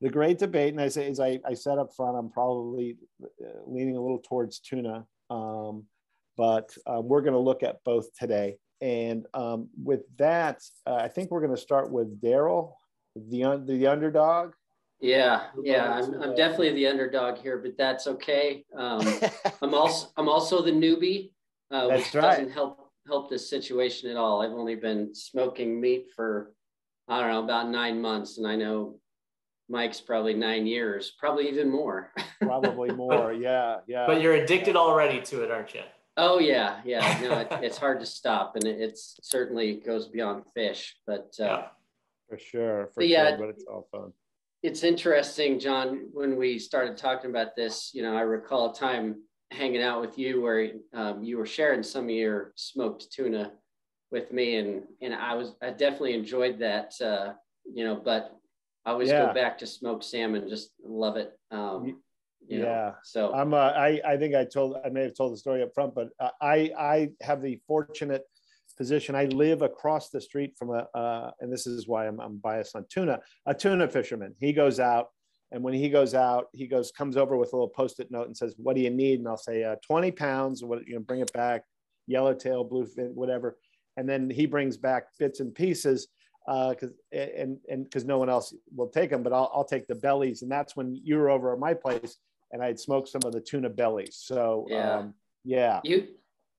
the great debate, and as I said up front, I'm probably leaning a little towards tuna, but we're going to look at both today. And with that, I think we're going to start with Darrell, the underdog. Yeah, I'm definitely the underdog here, but that's okay. I'm also the newbie, which doesn't help this situation at all. I've only been smoking meat for, I don't know, about 9 months, and I know Mike's probably 9 years, probably even more. Probably more, yeah. But you're addicted already to it, aren't you? Oh yeah. No, it's hard to stop, and it certainly goes beyond fish. But for sure. But it's all fun. It's interesting, John. When we started talking about this, I recall a time hanging out with you where you were sharing some of your smoked tuna with me, and I definitely enjoyed that. But I always go back to smoked salmon. Just love it. So I think I may have told the story up front, but I have the fortunate position. I live across the street from and this is why I'm biased on tuna, a tuna fisherman. He goes out, and when he goes out, comes over with a little Post-it note and says, "What do you need?" And I'll say 20 pounds, bring it back, yellowtail, bluefin, whatever. And then he brings back bits and pieces because no one else will take them, but I'll take the bellies. And that's when you were over at my place and I'd smoked some of the tuna bellies. So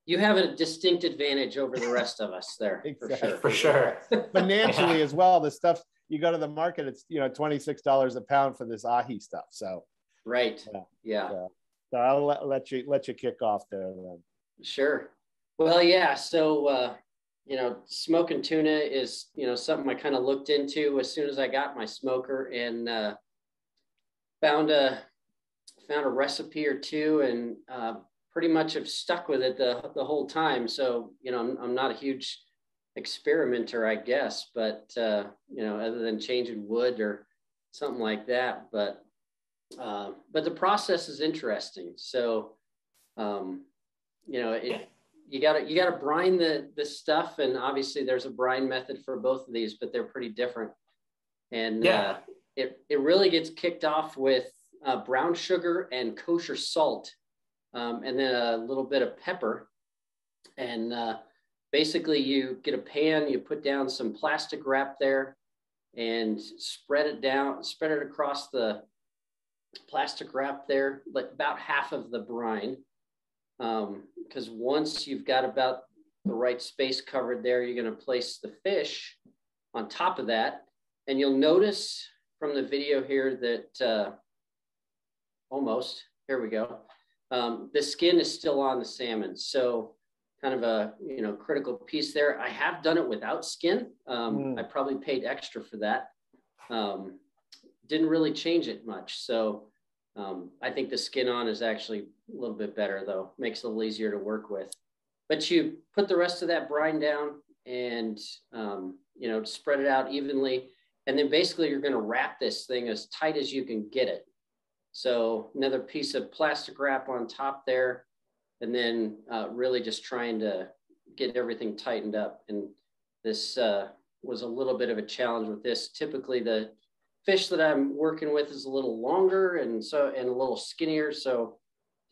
you have a distinct advantage over the rest of us there. Exactly. For sure. Financially as well, the stuff you go to the market, it's $26 a pound for this ahi stuff. So right. Yeah. So I'll let you kick off there then. Sure. Well, yeah. So smoking tuna is something I kind of looked into as soon as I got my smoker, and found a recipe or two, and pretty much have stuck with it the whole time. So I'm not a huge experimenter, I guess, but other than changing wood or something like that. But the process is interesting. So you gotta brine the stuff, and obviously there's a brine method for both of these, but they're pretty different. And it really gets kicked off with brown sugar and kosher salt, and then a little bit of pepper. And basically you get a pan, you put down some plastic wrap there, and spread it across the plastic wrap there, like about half of the brine. Because once you've got about the right space covered there, you're going to place the fish on top of that. And you'll notice from the video here that here we go. The skin is still on the salmon. So kind of a critical piece there. I have done it without skin. I probably paid extra for that. Didn't really change it much. So I think the skin on is actually a little bit better, though. Makes it a little easier to work with. But you put the rest of that brine down and, spread it out evenly. And then basically you're going to wrap this thing as tight as you can get it. So another piece of plastic wrap on top there, and then really just trying to get everything tightened up. And this was a little bit of a challenge with this. Typically the fish that I'm working with is a little longer and a little skinnier, so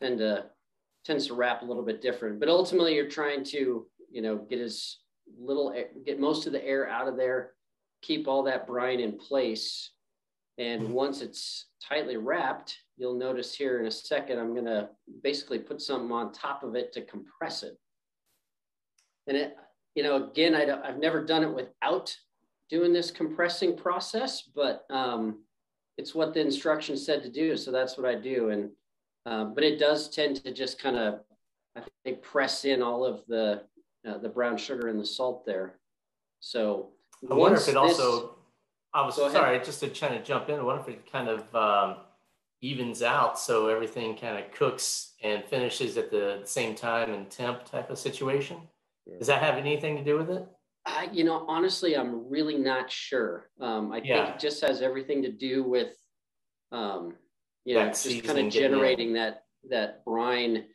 tends to wrap a little bit different. But ultimately, you're trying to get most of the air out of there, keep all that brine in place, and once it's tightly wrapped, you'll notice here in a second I'm going to basically put something on top of it to compress it. And again, I've never done it without doing this compressing process, but it's what the instructions said to do, so that's what I do. And but it does tend to just kind of, I think, press in all of the brown sugar and the salt there. So I wonder if it also, sorry, just to kind of jump in, I wonder if it kind of evens out so everything kind of cooks and finishes at the same time and temp type of situation. Does that have anything to do with it? Honestly, I'm really not sure. I think it just has everything to do with, just kind of generating that brine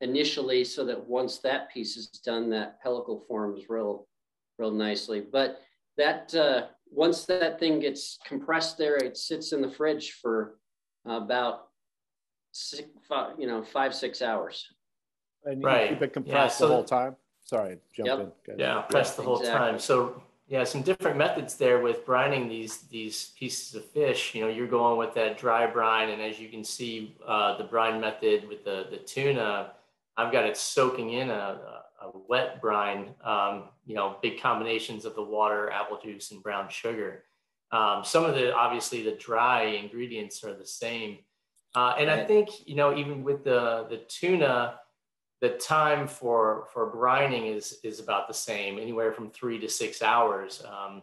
initially, so that once that piece is done, that pellicle forms real nicely. But that once that thing gets compressed there, it sits in the fridge for about 5, 6 hours. And you keep it compressed the whole time? Sorry, jump in. Guys. Yeah, press the whole time. So yeah, some different methods there with brining these pieces of fish. You know, you're going with that dry brine, and as you can see, the brine method with the tuna, I've got it soaking in a wet brine. You know, big combinations of the water, apple juice, and brown sugar. Some of obviously the dry ingredients are the same, and I think, you know, even with the tuna, the time for brining is about the same, anywhere from 3 to 6 hours. I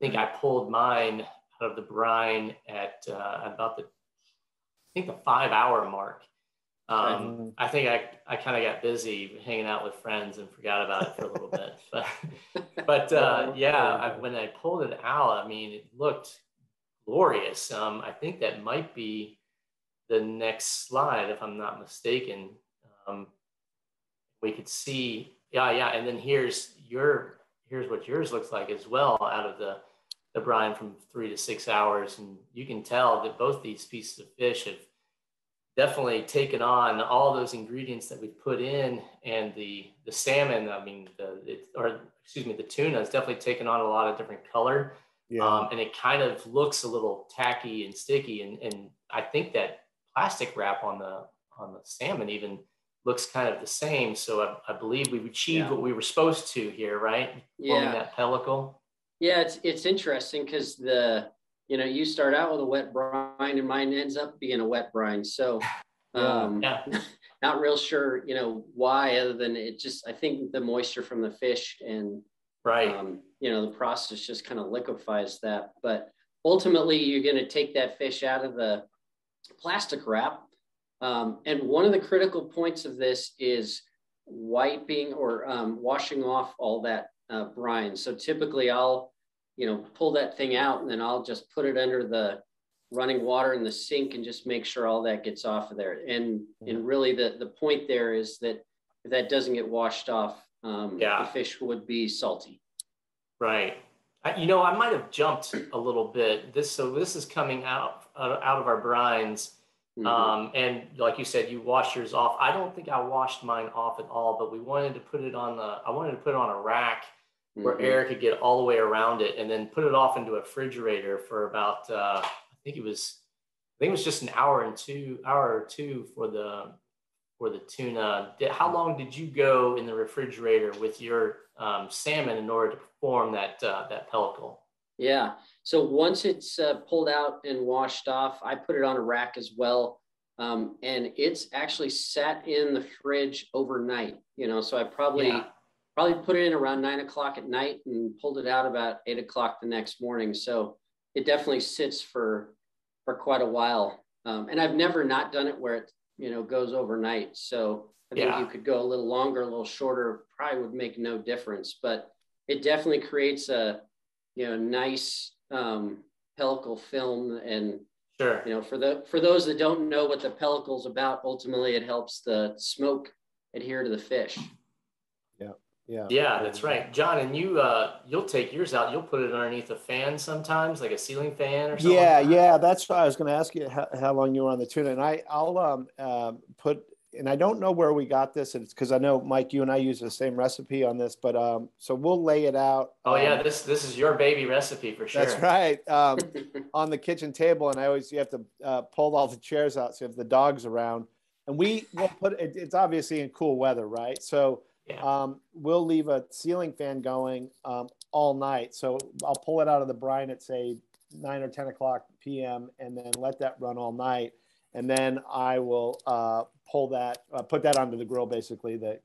think I pulled mine out of the brine at about the 5-hour mark. I think I kind of got busy hanging out with friends and forgot about it for a little bit. But when I pulled it out, I mean, it looked glorious. I think that might be the next slide, if I'm not mistaken. We could see, and then here's what yours looks like as well, out of the brine from 3 to 6 hours, and you can tell that both these pieces of fish have definitely taken on all those ingredients that we put in, and the salmon, I mean, the tuna has definitely taken on a lot of different color, and it kind of looks a little tacky and sticky, and I think that plastic wrap on the salmon even looks kind of the same. So I believe we've achieved what we were supposed to here, right? Forming that pellicle. Yeah, it's interesting because you start out with a wet brine and mine ends up being a wet brine. So not real sure, why, other than I think the moisture from the fish and the process just kind of liquefies that. But ultimately you're going to take that fish out of the plastic wrap. And one of the critical points of this is wiping or washing off all that brine. So typically I'll, pull that thing out and then I'll just put it under the running water in the sink and just make sure all that gets off of there. And really the point there is that if that doesn't get washed off, the fish would be salty. Right. I might have jumped a little bit. This is coming out of our brines. And like you said, you wash yours off. I don't think I washed mine off at all, but I wanted to put it on a rack where air could get all the way around it, and then put it off into a refrigerator for about, I think it was just an hour or two for the tuna. How long did you go in the refrigerator with your salmon in order to form that pellicle? Yeah. So once it's pulled out and washed off, I put it on a rack as well. And it's actually sat in the fridge overnight, so I probably put it in around 9 o'clock at night and pulled it out about 8 o'clock the next morning. So it definitely sits for quite a while. And I've never not done it where it, goes overnight. So I think you could go a little longer, a little shorter, probably would make no difference, but it definitely creates a, nice pellicle film. And for those that don't know what the pellicle's about, ultimately it helps the smoke adhere to the fish. Yeah, that's right, John. And you'll take yours out, you'll put it underneath a fan sometimes, like a ceiling fan or something. That's why I was going to ask you how long you were on the tuna. And I'll put, and I don't know where we got this. It's because I know, Mike, you and I use the same recipe on this, but so we'll lay it out. This is your baby recipe for sure. That's right. On the kitchen table. And you have to pull all the chairs out so you have the dogs around. And we'll put it, it's obviously in cool weather, right? So we'll leave a ceiling fan going all night. So I'll pull it out of the brine at, say, 9 or 10 o'clock p.m. and then let that run all night. And then I will put that onto the grill, basically, the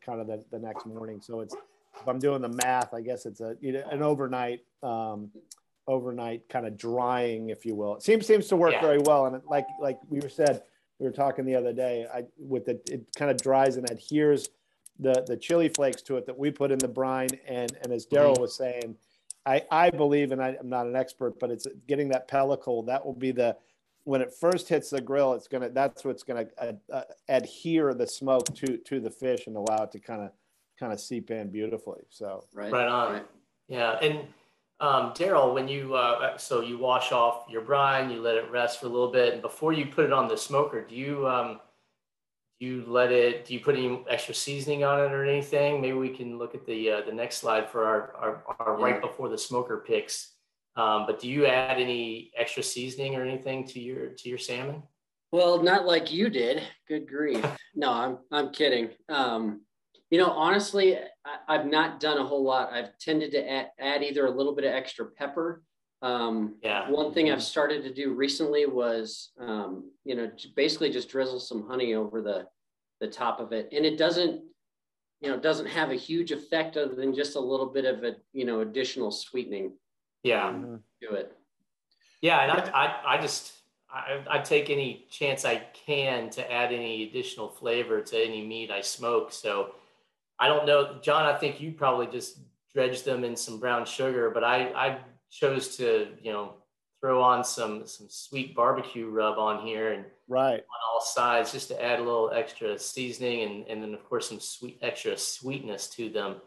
next morning. So it's, if I'm doing the math, I guess it's an overnight kind of drying, if you will. It seems to work very well. And like we were talking the other day, it kind of dries and adheres the chili flakes to it that we put in the brine. And as Darrell was saying, I believe, and I'm not an expert, but it's getting that pellicle. That will be when it first hits the grill, that's what's going to adhere the smoke to the fish and allow it to kind of seep in beautifully. So right on. Right. Yeah. And Darrell, when you so you wash off your brine, you let it rest for a little bit, and before you put it on the smoker, do you let it? Do you put any extra seasoning on it or anything? Maybe we can look at the next slide for our right before the smoker picks. But do you add any extra seasoning or anything to your salmon? Well, not like you did. Good grief. No, I'm kidding. Honestly, I've not done a whole lot. I've tended to add either a little bit of extra pepper. One thing I've started to do recently was, basically just drizzle some honey over the top of it. And it doesn't have a huge effect other than just a little bit of additional sweetening. To it. Yeah. And I take any chance I can to add any additional flavor to any meat I smoke. So I don't know, John, I think you probably just dredged them in some brown sugar, but I chose to, throw on some sweet barbecue rub on here and on all sides just to add a little extra seasoning and then of course some extra sweetness to them.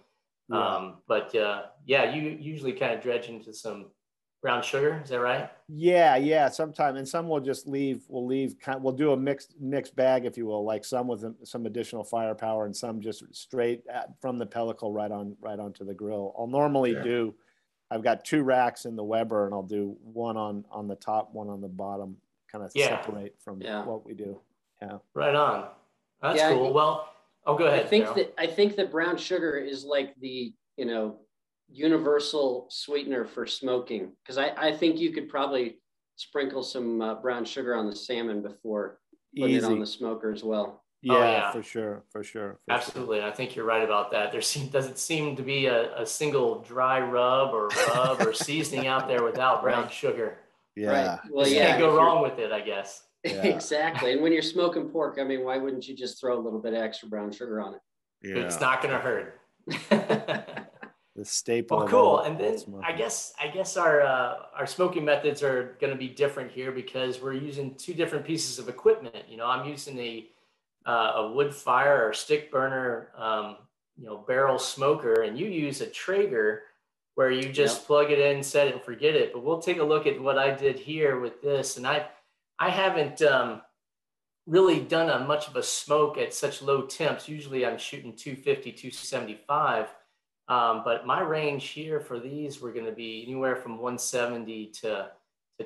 You usually kind of dredge into some brown sugar. Is that right? Yeah. Sometimes, and some we'll do a mixed bag, if you will, like some with some additional firepower and some just straight from the pellicle right onto the grill. I'll normally do. I've got 2 racks in the Weber, and I'll do one on the top, one on the bottom, kind of separate from what we do. Yeah. Right on. That's cool. Well, go ahead. I think that brown sugar is like the universal sweetener for smoking, because I think you could probably sprinkle some brown sugar on the salmon before putting it on the smoker as well. Yeah, for sure. Absolutely. I think you're right about that. Doesn't seem to be a single dry rub or seasoning out there without brown sugar. Yeah. Right. Well, you can't go wrong with it, I guess. Yeah. Exactly. And when you're smoking pork, I mean, why wouldn't you just throw a little bit of extra brown sugar on it? Yeah. It's not going to hurt. The staple. Well, cool. And then I guess our smoking methods are going to be different here because we're using 2 different pieces of equipment. I'm using a wood fire or stick burner, barrel smoker, and you use a Traeger where you just plug it in, set it, and forget it. But we'll take a look at what I did here with this, and I haven't really done much of a smoke at such low temps. Usually I'm shooting 250, 275. But my range here for these were going to be anywhere from 170 to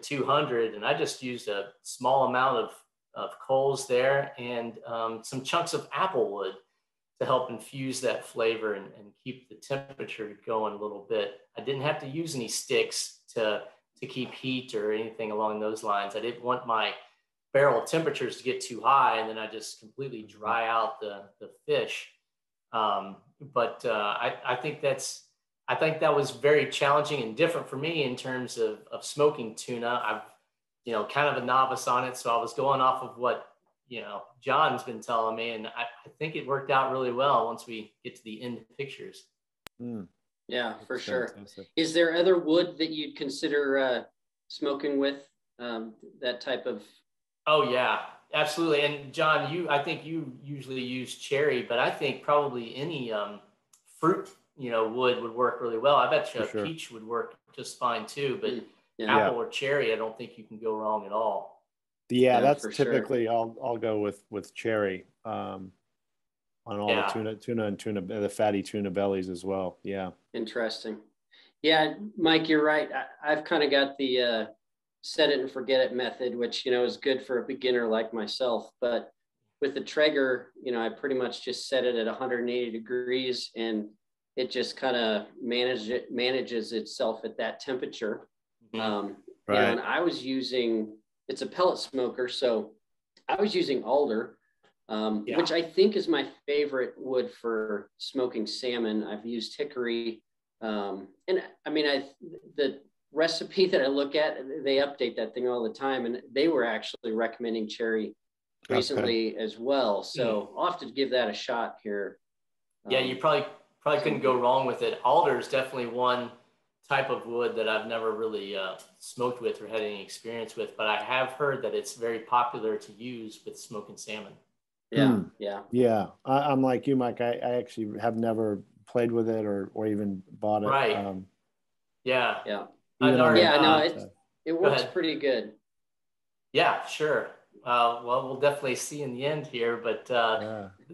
200. And I just used a small amount of coals there and some chunks of apple wood to help infuse that flavor and keep the temperature going a little bit. I didn't have to use any sticks to keep heat or anything along those lines. I didn't want my barrel temperatures to get too high and then I just completely dry out the fish. I think that was very challenging and different for me in terms of smoking tuna. I'm, kind of a novice on it. So I was going off of what, John's been telling me, and I think it worked out really well once we get to the end pictures. Yeah, for sure. Is there other wood that you'd consider smoking with that type of? Oh yeah, absolutely. And John, I think you usually use cherry, but I think probably any fruit, wood would work really well. I bet you peach would work just fine too, but apple or cherry, I don't think you can go wrong at all. Yeah, that's typically I'll go with cherry on all the tuna, the fatty tuna bellies as well. Yeah. Interesting. Yeah, Mike, you're right. I've kind of got the set it and forget it method, which, is good for a beginner like myself. But with the Traeger, I pretty much just set it at 180 degrees and it just kind of manages itself at that temperature. And I was using, it's a pellet smoker. So I was using alder, which I think is my favorite wood for smoking salmon. I've used hickory. And I mean, the recipe that I look at, they update that thing all the time. And they were actually recommending cherry recently as well. So I'll have to give that a shot here. Yeah, you probably couldn't go wrong with it. Alder is definitely one type of wood that I've never really smoked with or had any experience with, but I have heard that it's very popular to use with smoking salmon. Yeah. I'm like you, Mike. I actually have never played with it or even bought it. Right. Yeah. Yeah. It works pretty good. Yeah, sure. Well, we'll definitely see in the end here, but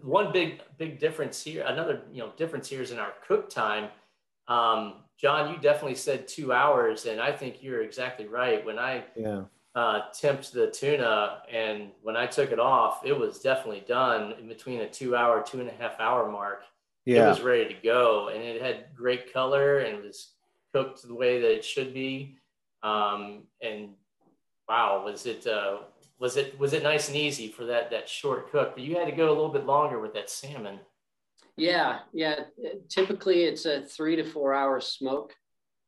one big difference here, another difference here is in our cook time. John, you definitely said 2 hours, and I think you're exactly right. When I temped the tuna and when I took it off, it was definitely done in between a 2 hour, 2.5 hour mark. It was ready to go, and it had great color and it was cooked the way that it should be. And wow, was it nice and easy for that short cook? But you had to go a little bit longer with that salmon. Yeah. Typically, it's a 3 to 4 hour smoke,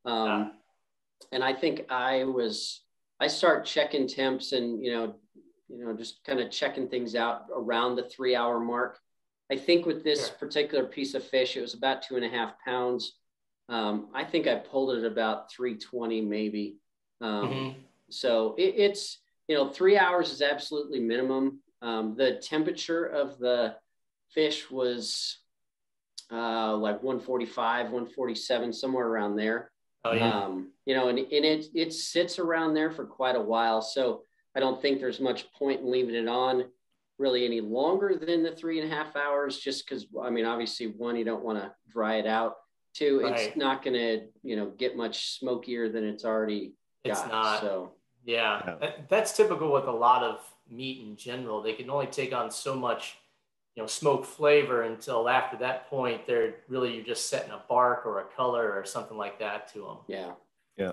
and I think I start checking temps and just kind of checking things out around the 3 hour mark. I think with this particular piece of fish, it was about 2.5 pounds. I think I pulled it about 320 maybe. So it's 3 hours is absolutely minimum. The temperature of the fish was like 145, 147, somewhere around there. Oh, yeah. And it sits around there for quite a while. So I don't think there's much point in leaving it on really any longer than the 3.5 hours, just because, I mean, obviously, one, you don't want to dry it out. Two, it's not going to, get much smokier than it's already got. It's not. So, yeah. That's typical with a lot of meat in general. They can only take on so much smoke flavor until after that point you're just setting a bark or a color or something like that to them. Yeah.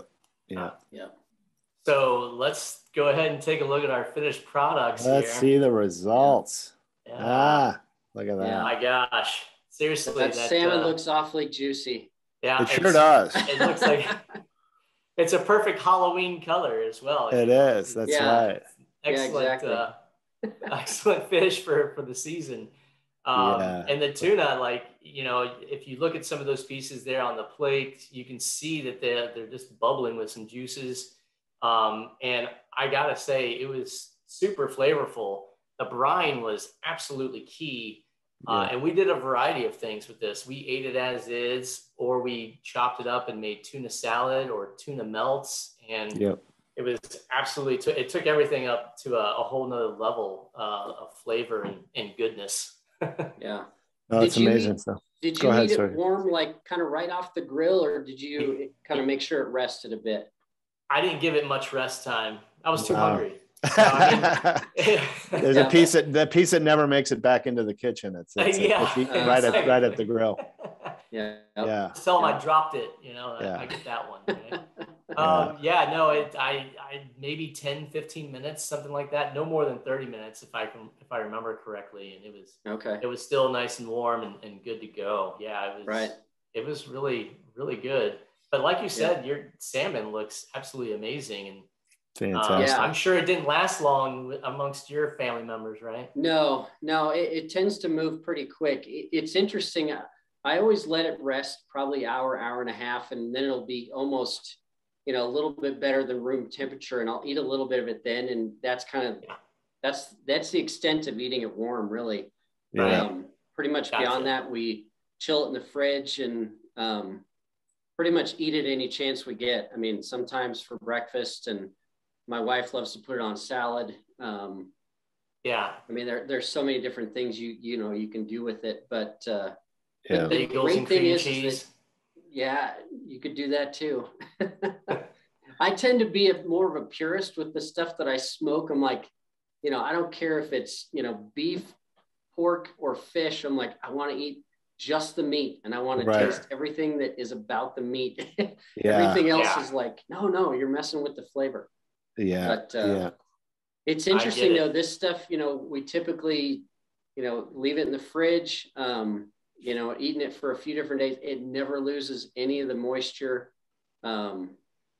So let's go ahead and take a look at our finished products. Let's see the results. Look at that. Oh my gosh, seriously, that salmon looks awfully juicy. Yeah, it sure does. It looks like it's a perfect Halloween color as well. It is. That's right. Excellent. Exactly. Excellent fish for the season. And the tuna, if you look at some of those pieces there on the plate, you can see that they're just bubbling with some juices. And I gotta say, it was super flavorful. The brine was absolutely key. And we did a variety of things with this. We ate it as is, or we chopped it up and made tuna salad or tuna melts. And it was absolutely, it took everything up to a whole nother level of flavor and goodness. Yeah. No, it's amazing stuff. Did you eat it warm, like kind of right off the grill, or did you kind of make sure it rested a bit? I didn't give it much rest time. I was too hungry. There's a piece that never makes it back into the kitchen. It's right at the grill. Yeah. Tell them I dropped it. I get that one. Right? I maybe 10, 15 minutes, something like that. No more than 30 minutes, if I remember correctly. And it was still nice and warm and good to go. Yeah, it was right. It was really, really good. But like you said, your salmon looks absolutely amazing. And fantastic. I'm sure it didn't last long amongst your family members, right? No, it tends to move pretty quick. It's interesting. I always let it rest probably hour and a half, and then it'll be almost, a little bit better than room temperature, and I'll eat a little bit of it then. And that's kind of, that's the extent of eating it warm, really. Pretty much beyond that, we chill it in the fridge and pretty much eat it any chance we get. I mean, sometimes for breakfast, and my wife loves to put it on salad. I mean, there's so many different things you can do with it, but the great thing is that, you could do that too. I tend to be more of a purist with the stuff that I smoke. I'm like, I don't care if it's, beef, pork, or fish. I'm like, I want to eat just the meat, and I want to taste everything that is about the meat. Everything else is like, no, you're messing with the flavor. It's interesting though, this stuff, we typically, leave it in the fridge, eating it for a few different days. It never loses any of the moisture.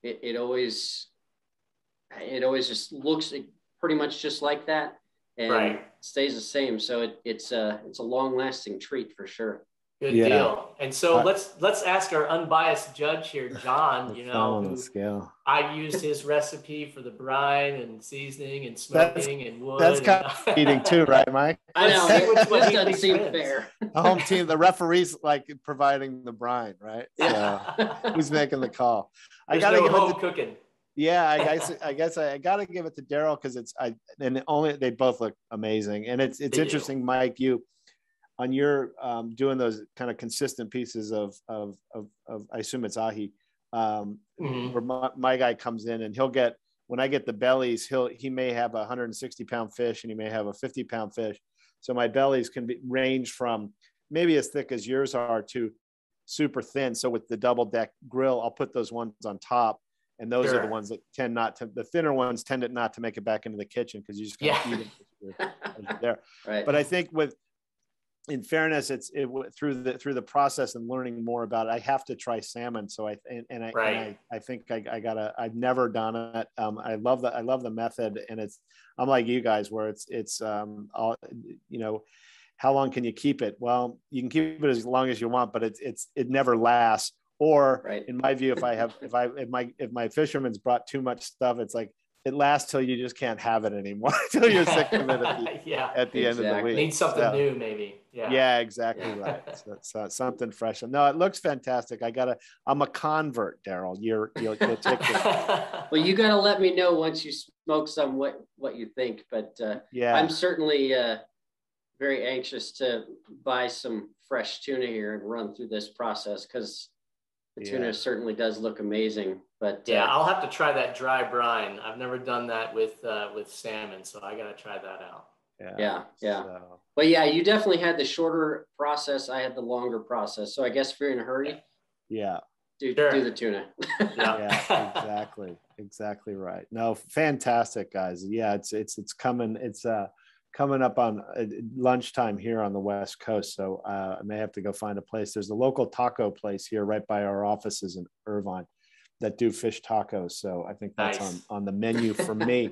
It always just looks pretty much just like that, and stays the same. So it's a long lasting treat for sure. Good deal. And so let's ask our unbiased judge here, John, who scale. I used his recipe for the brine and seasoning and smoking and wood. That's kind of eating too, right, Mike? I know. This doesn't seem fair. The home team, the referees like providing the brine, right? Yeah. So who's making the call? I got to give home cooking. Yeah, I guess I got to give it to Darrell because they both look amazing, and it's interesting, Mike. You on your doing those kind of consistent pieces of I assume it's ahi, where my guy comes in and he'll get, when I get the bellies, he may have a 160-pound fish and he may have a 50-pound fish. So my bellies can range from maybe as thick as yours are to super thin. So with the double deck grill, I'll put those ones on top. And those are the ones that the thinner ones tend not to make it back into the kitchen because you just kind of eat it there. Right. But I think in fairness, it's through the process and learning more about it, I have to try salmon. So I think I've never done it. I love the method, and I'm like you guys where it's how long can you keep it? Well, you can keep it as long as you want, but it never lasts. Or in my view, if my fisherman's brought too much stuff, it's like it lasts till you just can't have it anymore till you're sick of it at the end of the week. Need something new, maybe. Yeah, exactly right. So something fresh. No, it looks fantastic. I'm a convert, Darrell. You'll take it. Well, you got to let me know once you smoke some what you think. But I'm certainly very anxious to buy some fresh tuna here and run through this process because the tuna certainly does look amazing. But I'll have to try that dry brine. I've never done that with salmon, so I got to try that out. Yeah. But you definitely had the shorter process. I had the longer process. So I guess if you're in a hurry, do the tuna. Exactly right. No, fantastic, guys. Yeah, it's coming. It's coming up on lunchtime here on the West Coast. So I may have to go find a place. There's a local taco place here right by our offices in Irvine that do fish tacos. So I think that's on the menu for me.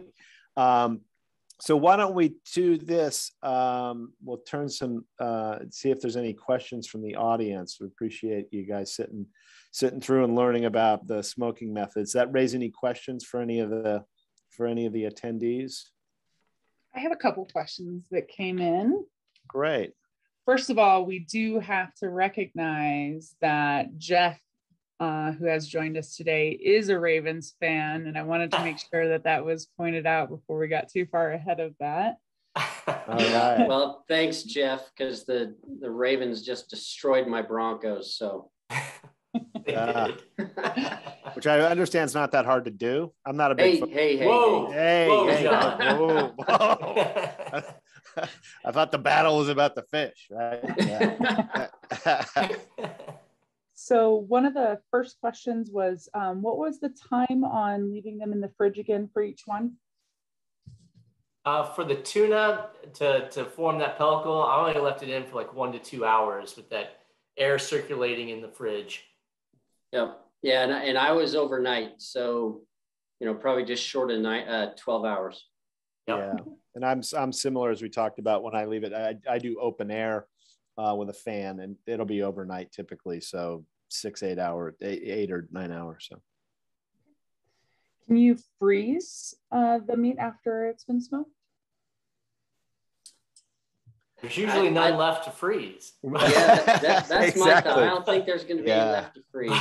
So why don't we do this? We'll turn see if there's any questions from the audience. We appreciate you guys sitting through and learning about the smoking methods. Does that raise any questions for any of the attendees? I have a couple questions that came in. Great. First of all, we do have to recognize that Jeff, who has joined us today, is a Ravens fan, and I wanted to make sure that was pointed out before we got too far ahead of that. All right. Well, thanks, Jeff, because the Ravens just destroyed my Broncos. So. Which I understand is not that hard to do. I'm not a big Whoa. I thought the battle was about the fish, right? Yeah. So one of the first questions was, what was the time on leaving them in the fridge again for each one? For the tuna to form that pellicle, I only left it in for like 1 to 2 hours with that air circulating in the fridge. Yep. Yeah, and I was overnight, so probably just short of 12 hours. Yep. Yeah, and I'm similar as we talked about. When I leave it, I do open air with a fan, and it'll be overnight typically, so 8 or 9 hours. So. Can you freeze the meat after it's been smoked? There's usually none left to freeze. Yeah, that's exactly. My thought. I don't think there's going to be any left to freeze.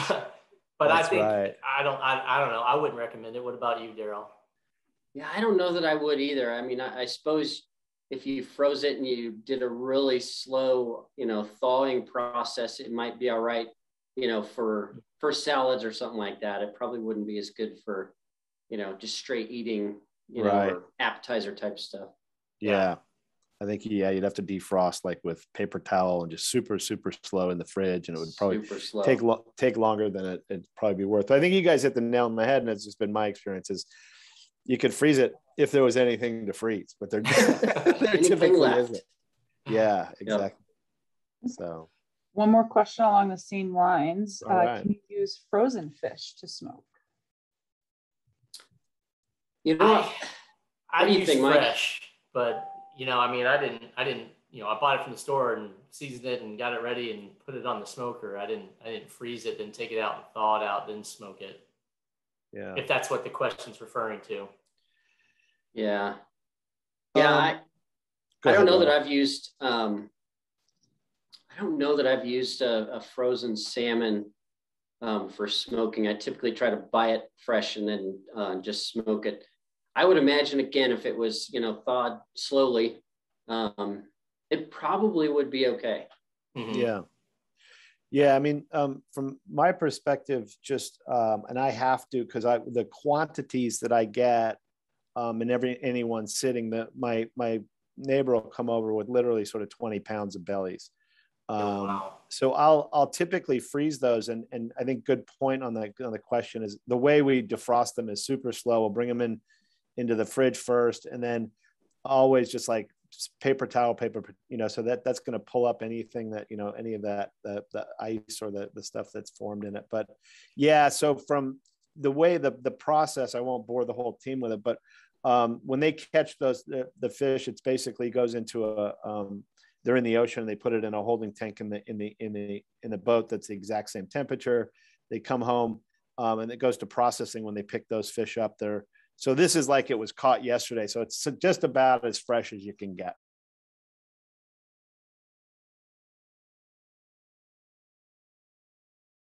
But that's I don't know. I wouldn't recommend it. What about you, Darrell? Yeah, I don't know that I would either. I mean, I suppose if you froze it and you did a really slow, thawing process, it might be all right, for salads or something like that. It probably wouldn't be as good for, just straight eating, or appetizer type stuff. Yeah. I think, you'd have to defrost like with paper towel and just super, super slow in the fridge. And it would probably take longer than it'd probably be worth. But I think you guys hit the nail on the head. And it's just been my experience is you could freeze it if there was anything to freeze, but there typically isn't. Yeah, exactly. Yep. So one more question along the same lines. Can you use frozen fish to smoke? I use fresh, but I didn't I bought it from the store and seasoned it and got it ready and put it on the smoker. I didn't freeze it, then take it out and thaw it out, then smoke it. Yeah. If that's what the question's referring to. Yeah. Yeah. I don't know that I've used, I don't know that I've used a frozen salmon for smoking. I typically try to buy it fresh and then just smoke it. I would imagine, again, if it was, thawed slowly, it probably would be okay. Mm-hmm. Yeah. Yeah. I mean, from my perspective, just, and I have to, because the quantities that I get, and anyone sitting, that my neighbor will come over with literally sort of 20 pounds of bellies. Wow. So I'll typically freeze those. And I think good point on the question is the way we defrost them is super slow. We'll bring them into the fridge first, and then always just like paper towel, so that's going to pull up anything that, any of that, the ice or the stuff that's formed in it. But yeah, so from the way the process, I won't bore the whole team with it, but when they catch the fish, it's basically goes into they're in the ocean and they put it in a holding tank in the boat that's the exact same temperature. They come home and it goes to processing when they pick those fish up there. So this is like it was caught yesterday. So it's just about as fresh as you can get.